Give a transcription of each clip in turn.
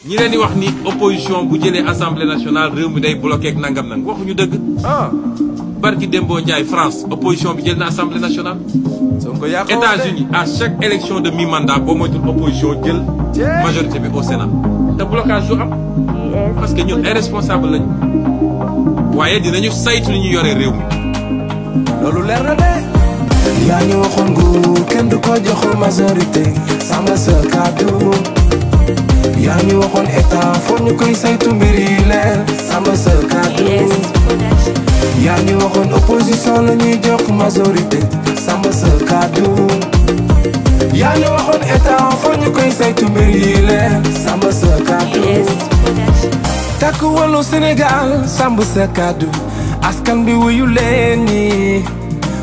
ñi leen di wax ni opposition bu jëlee assemblée nationale réew mi day bloqué ak nangam nang waxuñu dëgg. barki Dembo Ndiaye France opposition bi jël na assemblée nationale. États-Unis à chaque élection de mi-mandat boo moytul opposition jël majorité bi au Sénat te blocage du am parce que ñun ay responsable lañu waaye dinañu saytu li ñu yore réew mi. loolu leer na de. yaa ñu waxoon nguur kenn du ko jox majorité sàmm sa kàddu. yaa ñu waxoon état foog ñu koy saytu mbir yi leer sàmm sa kàddu. yaa ñu waxoon opposition la ñuy jox majorité sàmm sa kàddu. yaa ñu waxoon état foog ñu koy saytu mbir yi leer sàmm sa kàddu. takku wàllu Sénégal sàmm sa kàddu. askan bi wuyu leen ñi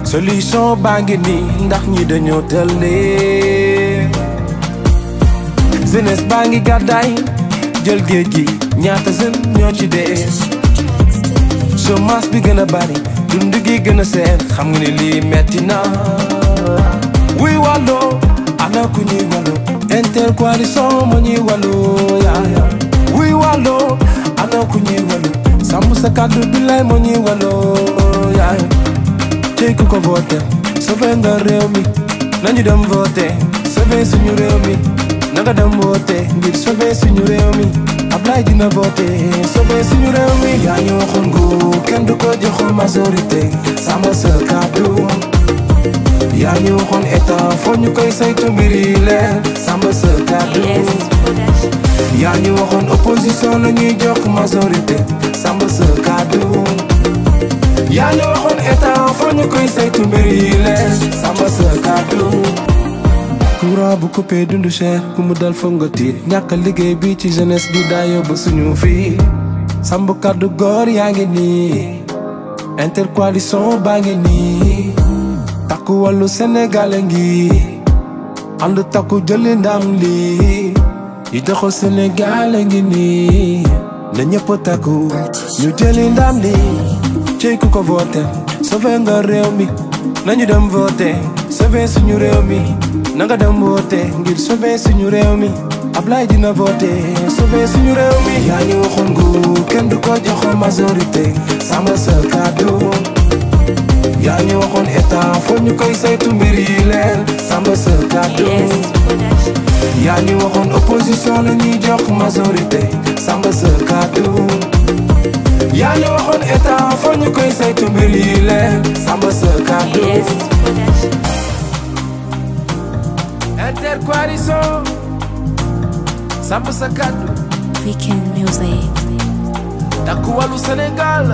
solution baa ngi nii ndax ñi dañoo tëlee. jeunesse baa ngi gàddaay jël géej gi ñaata jeune ñoo ci dee. chômage bi gën a bari dund gi gën a seer xam nga ni lii metti na. wuy wàlloo ana ku ñuy wàlloo intercoalition moo ñuy wàlloo yaaya. wuy wàlloo ana ku ñuy wàlloo sàmm sa kàddu bi lay moo ñuy wàlloo yaaya. cey ku ko voté sauvé nga réew mi nañu dem voté sauvé suñu réew mi. nanga dem voté ngir sauvé suñu réew mi. Ablaye dina voté sauvé suñu réew mi. yaa ñu waxoon nguur kenn du ko jox majorité sàmm sa kàddu. yaa ñu waxoon état foo ñu koy saytu mbir yi leer sàmm sa kàddu. yaa ñu waxoon opposition la ñuy jox majorité sàmm sa kàddu. yaa ñu waxoon état foo ñu koy saytu mbir yi leer sàmm sa kàddu. courant bu coupé dundu cher ku mu dal foog nga tiit ñàkk liggéey bi ci jeunesse bi daa yóbbu suñu fii. sàmm kàddu góor yaa ngi nii intercoalition baa ngi nii. takku wàllu Sénégal ngi ànd takku jëli ndam lii. yi doxal Sénégal ngi nii na ñëpp takku ñu jëli ndam lii. cey ku ko voté sauvé nga réew mi nañu dem voté sauvé suñu réew mi. nanga dem voté ngir sauvé suñu réew mi. Ablaye dina voté sauvé suñu réew mi. yaa ñu waxoon nguur kenn du ko jox majorité sàmm sa kàddu. yaa ñu waxoon état foog ñu koy saytu mbir yi leer sàmm sa kàddu. yaa ñu waxoon opposition la ñuy jox majorité sàmm sa kàddu. yaa ñu waxoon état foog ñu koy saytu mbir yi leer sàmm sa kàddu. intercoalition sàmm sa kàddu. Weekend music. takku wàllu Sénégal.